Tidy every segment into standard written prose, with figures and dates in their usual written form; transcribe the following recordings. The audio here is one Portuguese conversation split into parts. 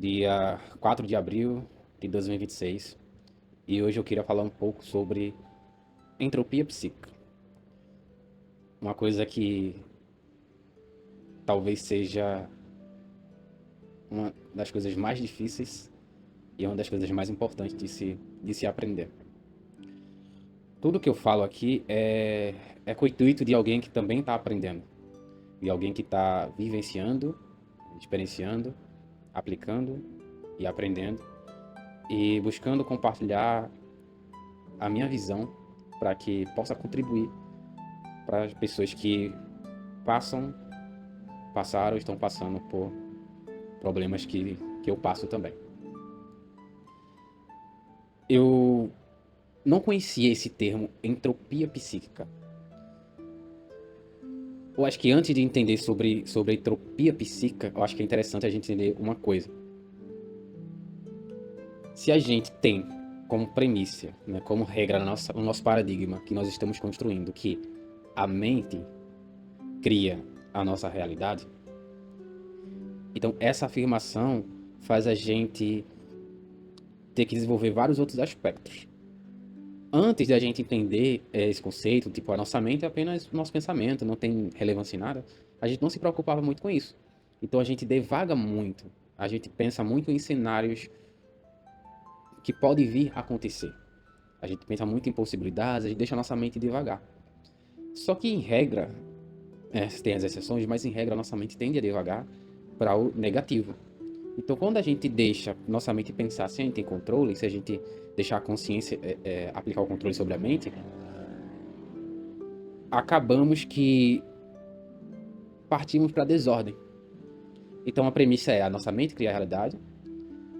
dia 4 de abril de 2026, e hoje eu queria falar um pouco sobre entropia psíquica, uma coisa que talvez seja uma das coisas mais difíceis e uma das coisas mais importantes de se aprender. Tudo que eu falo aqui é com o intuito de alguém que também está aprendendo, de alguém que está vivenciando, experienciando, aplicando e aprendendo, e buscando compartilhar a minha visão para que possa contribuir para as pessoas que passam, passaram, estão passando por problemas que eu passo também. Eu não conhecia esse termo entropia psíquica. Eu acho que antes de entender sobre entropia psíquica, eu acho que é interessante a gente entender uma coisa. Se a gente tem como premissa, né, como regra no nosso paradigma que nós estamos construindo, que a mente cria a nossa realidade, então essa afirmação faz a gente ter que desenvolver vários outros aspectos. Antes de a gente entender esse conceito, tipo, a nossa mente é apenas o nosso pensamento, não tem relevância em nada, a gente não se preocupava muito com isso. Então a gente devaga muito, a gente pensa muito em cenários que podem vir a acontecer. A gente pensa muito em possibilidades, a gente deixa a nossa mente devagar. Só que em regra, tem as exceções, mas em regra a nossa mente tende a devagar para o negativo. Então, quando a gente deixa nossa mente pensar sem a gente ter controle, se a gente deixar a consciência aplicar o controle sobre a mente, acabamos que partimos para a desordem. Então, a premissa é a nossa mente criar a realidade,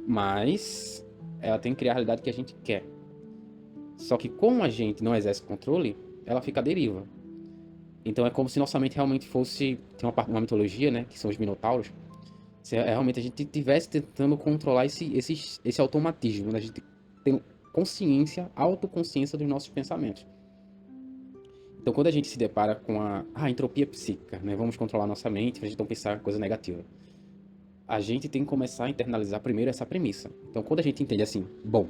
mas ela tem que criar a realidade que a gente quer. Só que como a gente não exerce controle, ela fica à deriva. Então, é como se nossa mente realmente fosse... Tem uma mitologia, né, que são os minotauros. Se realmente a gente estivesse tentando controlar esse automatismo, né? A gente tem consciência, autoconsciência dos nossos pensamentos. Então, quando a gente se depara com a entropia psíquica, né? Vamos controlar nossa mente para a gente não pensar coisa negativa. A gente tem que começar a internalizar primeiro essa premissa. Então, quando a gente entende assim, bom,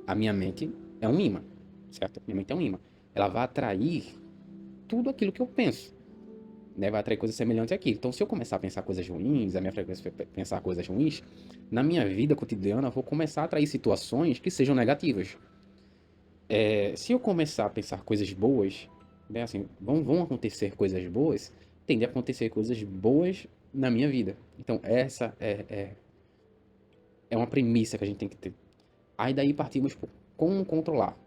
a minha mente é um imã, certo? Minha mente é um imã. Ela vai atrair tudo aquilo que eu penso, né, vai atrair coisas semelhantes àquilo. Então, se eu começar a pensar coisas ruins, a minha frequência for pensar coisas ruins, na minha vida cotidiana eu vou começar a atrair situações que sejam negativas. Se eu começar a pensar coisas boas, né, assim, vão acontecer coisas boas, tende a acontecer coisas boas na minha vida. Então, essa é uma premissa que a gente tem que ter. Aí daí partimos por como controlar,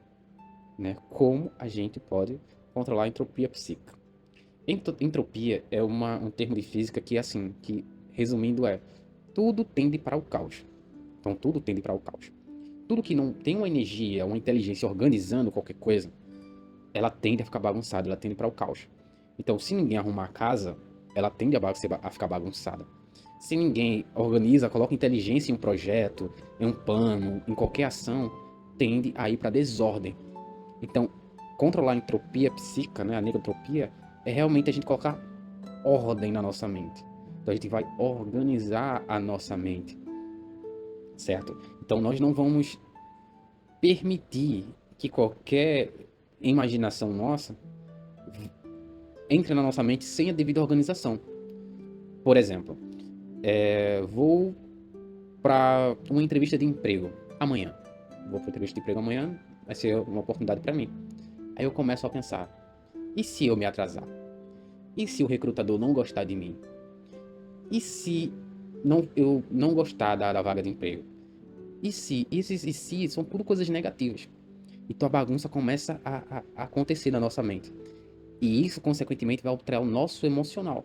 né? Como a gente pode controlar a entropia psíquica. Entropia é um termo de física que, assim, que resumindo tudo tende para o caos. Então, tudo tende para o caos. Tudo que não tem uma energia, uma inteligência organizando qualquer coisa, ela tende a ficar bagunçada, ela tende para o caos. Então, se ninguém arrumar a casa, ela tende a ficar bagunçada. Se ninguém organiza, coloca inteligência em um projeto, em um plano, em qualquer ação, tende a ir para desordem. Então, controlar a entropia psíquica, né, a negotropia, é realmente a gente colocar ordem na nossa mente. Então a gente vai organizar a nossa mente, certo? Então nós não vamos permitir que qualquer imaginação nossa entre na nossa mente sem a devida organização. Por exemplo, vou para uma entrevista de emprego amanhã. Vou para uma entrevista de emprego amanhã, vai ser uma oportunidade para mim. Aí eu começo a pensar, e se eu me atrasar? E se o recrutador não gostar de mim? E se eu não gostar da vaga de emprego? E se, são tudo coisas negativas. Então a bagunça começa a acontecer na nossa mente. E isso, consequentemente, vai alterar o nosso emocional.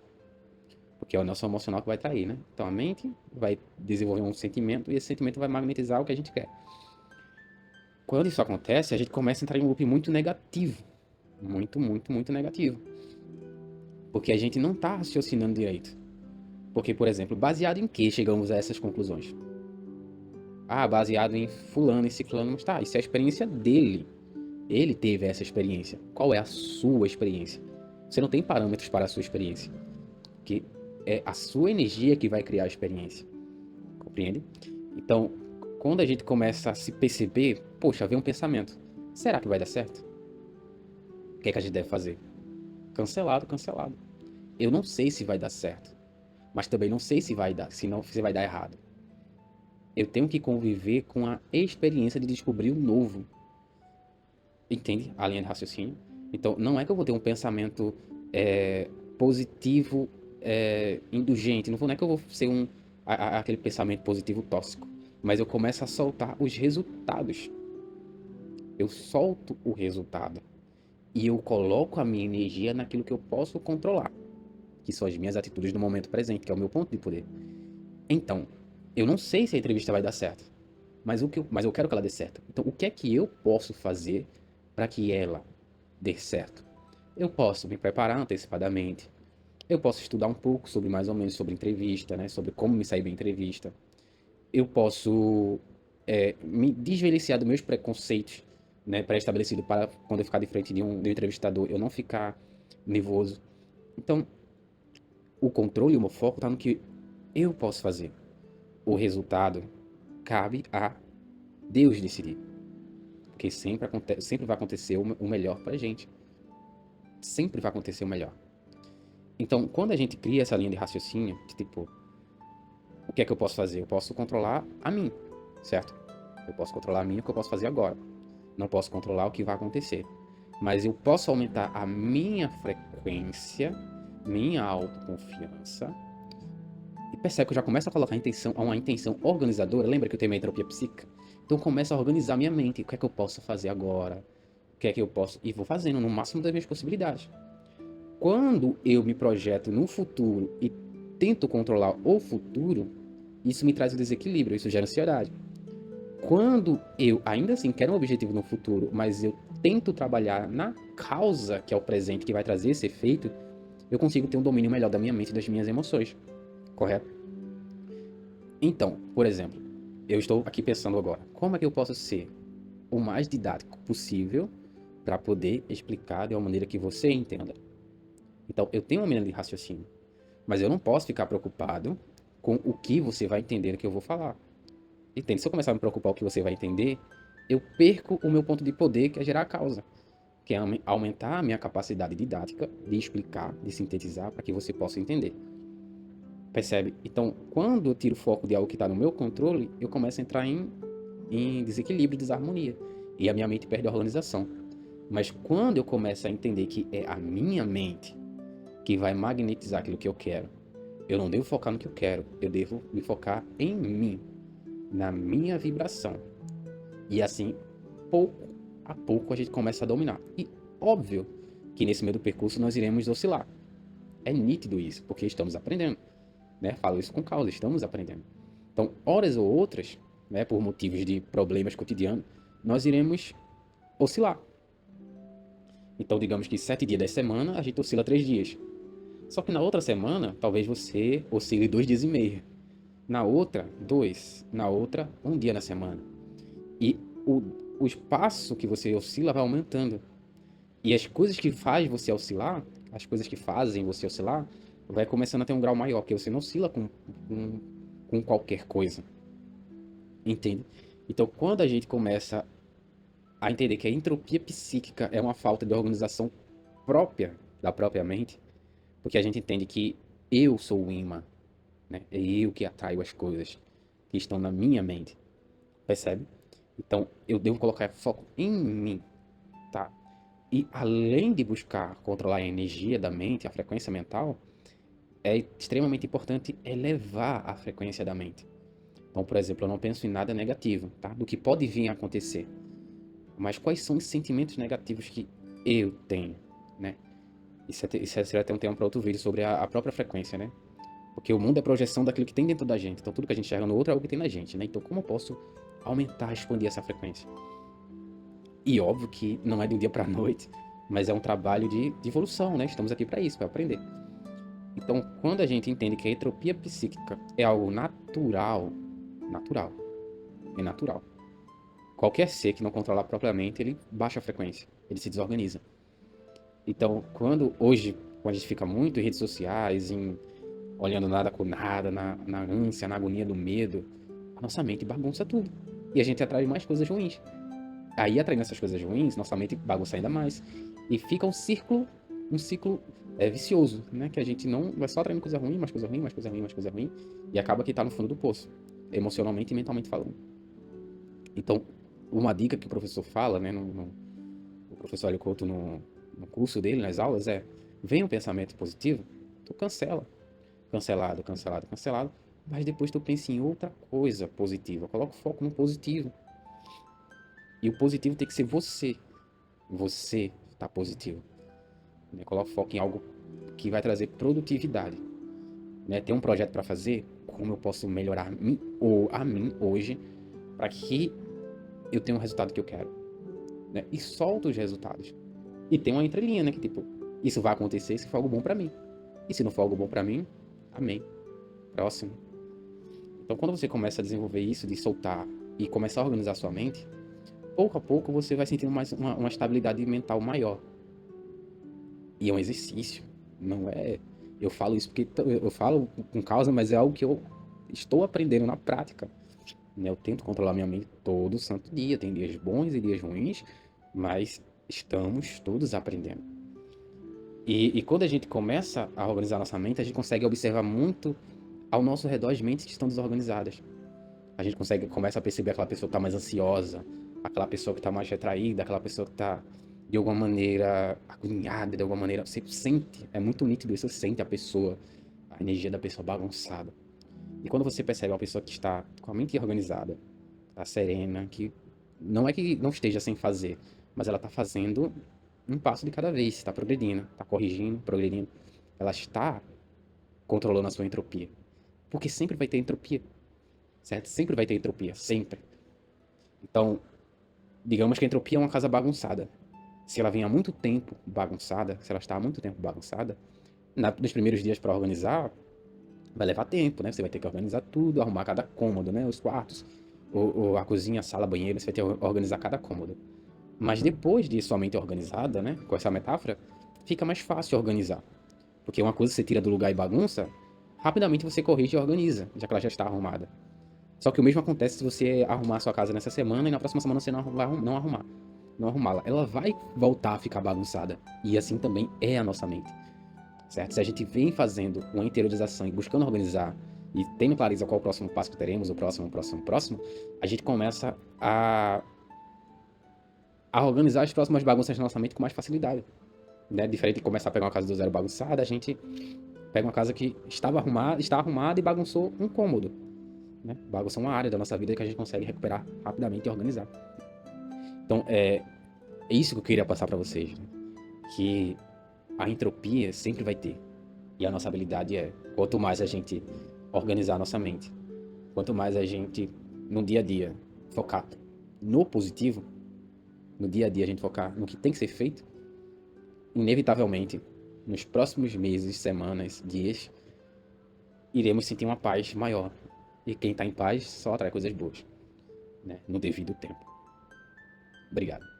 Porque é o nosso emocional que vai trair, né? Então a mente vai desenvolver um sentimento e esse sentimento vai magnetizar o que a gente quer. Quando isso acontece, a gente começa a entrar em um loop muito negativo. Muito, muito, muito negativo. Porque a gente não está raciocinando direito. Porque, por exemplo, baseado em que chegamos a essas conclusões? Ah, baseado em fulano e ciclano, mas tá, isso é a experiência dele. Ele teve essa experiência. Qual é a sua experiência? Você não tem parâmetros para a sua experiência. Porque é a sua energia que vai criar a experiência. compreende? Então, quando a gente começa a se perceber, poxa, vem um pensamento, será que vai dar certo? O que é que a gente deve fazer? Cancelado, cancelado. Eu não sei se vai dar certo, mas também não sei se vai dar, se vai dar errado. Eu tenho que conviver com a experiência de descobrir o novo. Entende? A linha de raciocínio. Então, não é que eu vou ter um pensamento positivo, indulgente. Não é que eu vou ser aquele pensamento positivo tóxico. Mas eu começo a soltar os resultados. Eu solto o resultado. E eu coloco a minha energia naquilo que eu posso controlar. Que são as minhas atitudes no momento presente, que é o meu ponto de poder. Então, eu não sei se a entrevista vai dar certo. Mas eu quero que ela dê certo. Então, o que é que eu posso fazer para que ela dê certo? Eu posso me preparar antecipadamente. Eu posso estudar um pouco sobre mais ou menos sobre entrevista, né? Sobre como me sair bem em entrevista. Eu posso me desvencilhar dos meus preconceitos, né? Pré-estabelecidos para quando eu ficar de frente de um entrevistador, eu não ficar nervoso. Então, o controle e o meu foco está no que eu posso fazer. O resultado cabe a Deus decidir. Porque sempre vai acontecer o melhor pra gente. Sempre vai acontecer o melhor. Então, quando a gente cria essa linha de raciocínio, de tipo, o que é que eu posso fazer? Eu posso controlar a mim, certo? Eu posso controlar a mim, o que eu posso fazer agora. Não posso controlar o que vai acontecer. Mas eu posso aumentar a minha frequência, minha autoconfiança. E percebe que eu já começo a colocar uma intenção organizadora. Lembra que eu tenho a entropia psíquica? Então eu começo a organizar minha mente. O que é que eu posso fazer agora? O que é que eu posso... E vou fazendo no máximo das minhas possibilidades. Quando eu me projeto no futuro e tento controlar o futuro, isso me traz um desequilíbrio, isso gera ansiedade. Quando eu ainda assim quero um objetivo no futuro, mas eu tento trabalhar na causa, que é o presente, que vai trazer esse efeito, eu consigo ter um domínio melhor da minha mente e das minhas emoções. Correto? Então, por exemplo, eu estou aqui pensando agora, como é que eu posso ser o mais didático possível para poder explicar de uma maneira que você entenda? Então, eu tenho uma linha de raciocínio, mas eu não posso ficar preocupado com o que você vai entender que eu vou falar. Entende? Se eu começar a me preocupar com o que você vai entender, eu perco o meu ponto de poder, que é gerar a causa, que é aumentar a minha capacidade didática de explicar, de sintetizar, para que você possa entender. Percebe? Então, quando eu tiro o foco de algo que está no meu controle, eu começo a entrar em desequilíbrio, desarmonia. E a minha mente perde a organização. Mas quando eu começo a entender que é a minha mente que vai magnetizar aquilo que eu quero, eu não devo focar no que eu quero, eu devo me focar em mim, na minha vibração. E assim, pouco a pouco, a gente começa a dominar. E óbvio que nesse meio do percurso nós iremos oscilar. É nítido isso, porque estamos aprendendo. Né? Falo isso com causa, estamos aprendendo. Então, horas ou outras, né, por motivos de problemas cotidianos, nós iremos oscilar. Então, digamos que 7 dias da semana, a gente oscila 3 dias. Só que na outra semana, talvez você oscile 2 dias e meio. Na outra, 2. Na outra, 1 dia na semana. E o espaço que você oscila vai aumentando. E as coisas que fazem você oscilar, as coisas que fazem você oscilar, vai começando a ter um grau maior, porque você não oscila com qualquer coisa. Entende? Então, quando a gente começa a entender que a entropia psíquica é uma falta de organização própria da própria mente, porque a gente entende que eu sou o imã, né? É eu que atraio as coisas que estão na minha mente. Percebe? Então, eu devo colocar foco em mim, tá? E além de buscar controlar a energia da mente, a frequência mental, é extremamente importante elevar a frequência da mente. Então, por exemplo, eu não penso em nada negativo, tá? Do que pode vir a acontecer. Mas quais são os sentimentos negativos que eu tenho, né? Isso seria até um tema para outro vídeo sobre a própria frequência, né? Porque o mundo é projeção daquilo que tem dentro da gente. Então, tudo que a gente enxerga no outro é algo que tem na gente, né? Então, como eu posso aumentar, expandir essa frequência? E óbvio que não é de um dia para a noite, mas é um trabalho de evolução, né? Estamos aqui para isso, para aprender. Então, quando a gente entende que a entropia psíquica é algo natural, é natural. Qualquer ser que não controlar propriamente, ele baixa a frequência, ele se desorganiza. Então, quando a gente fica muito em redes sociais, em olhando nada com nada, na ânsia, na agonia do medo, a nossa mente bagunça tudo. E a gente atrai mais coisas ruins. Aí, atraindo essas coisas ruins, nossa mente bagunça ainda mais. E fica um ciclo vicioso, né? Que a gente não vai só atraindo coisa ruim, mais coisa ruim, mais coisa ruim, mais coisa ruim. E acaba que tá no fundo do poço, emocionalmente e mentalmente falando. Então, uma dica que o professor fala, né? O professor Hélio Couto no curso dele, nas aulas, vem um pensamento positivo, tu cancela. Cancelado, cancelado, cancelado. Mas depois tu pensa em outra coisa positiva. Coloca o foco no positivo. E o positivo tem que ser você. Você tá positivo. Né? Coloca o foco em algo que vai trazer produtividade. Né? Tem um projeto para fazer, como eu posso melhorar a mim hoje para que eu tenha o resultado que eu quero. Né? E solta os resultados. E tem uma entrelinha, né? Que tipo, isso vai acontecer se for algo bom para mim. E se não for algo bom para mim, amém. Próximo. Então, quando você começa a desenvolver isso de soltar e começar a organizar sua mente, pouco a pouco você vai sentindo mais uma estabilidade mental maior. E é um exercício, não é... Eu falo isso porque eu falo com causa, mas é algo que eu estou aprendendo na prática. Né? Eu tento controlar minha mente todo santo dia. Tem dias bons e dias ruins, mas estamos todos aprendendo. E quando a gente começa a organizar nossa mente, a gente consegue observar muito ao nosso redor as mentes que estão desorganizadas. A gente começa a perceber aquela pessoa que está mais ansiosa, aquela pessoa que está mais retraída, aquela pessoa que está, de alguma maneira, agoniada, de alguma maneira. Você sente, é muito nítido isso, você sente a pessoa, a energia da pessoa bagunçada. E quando você percebe uma pessoa que está com a mente organizada, está serena, que não é que não esteja sem fazer, mas ela está fazendo um passo de cada vez, está progredindo, está corrigindo, progredindo. Ela está controlando a sua entropia. Porque sempre vai ter entropia, certo? Sempre vai ter entropia, sempre. Então, digamos que a entropia é uma casa bagunçada. Se ela vem há muito tempo bagunçada, se ela está há muito tempo bagunçada, nos primeiros dias para organizar, vai levar tempo, né? Você vai ter que organizar tudo, arrumar cada cômodo, né? Os quartos, a cozinha, a sala, banheiro, você vai ter que organizar cada cômodo. Mas depois de sua mente organizada, né? Com essa metáfora, fica mais fácil organizar. Porque uma coisa você tira do lugar e bagunça, rapidamente você corrige e organiza, já que ela já está arrumada. Só que o mesmo acontece se você arrumar a sua casa nessa semana e na próxima semana você não arrumar. Não arrumá-la. Ela vai voltar a ficar bagunçada. E assim também é a nossa mente. Certo? Se a gente vem fazendo uma interiorização e buscando organizar e tendo clareza qual o próximo passo que teremos, o próximo, a gente começa a organizar as próximas bagunças da nossa mente com mais facilidade. Né? Diferente de começar a pegar uma casa do zero bagunçada, a gente pega uma casa que está arrumada e bagunçou um cômodo. Né? Bagunçou uma área da nossa vida que a gente consegue recuperar rapidamente e organizar. Então, é isso que eu queria passar para vocês. Né? Que a entropia sempre vai ter. E a nossa habilidade quanto mais a gente organizar a nossa mente, quanto mais a gente, no dia a dia, focar no positivo, no dia a dia a gente focar no que tem que ser feito, inevitavelmente, nos próximos meses, semanas, dias, iremos sentir uma paz maior. E quem está em paz só atrai coisas boas, né? No devido tempo. Obrigado.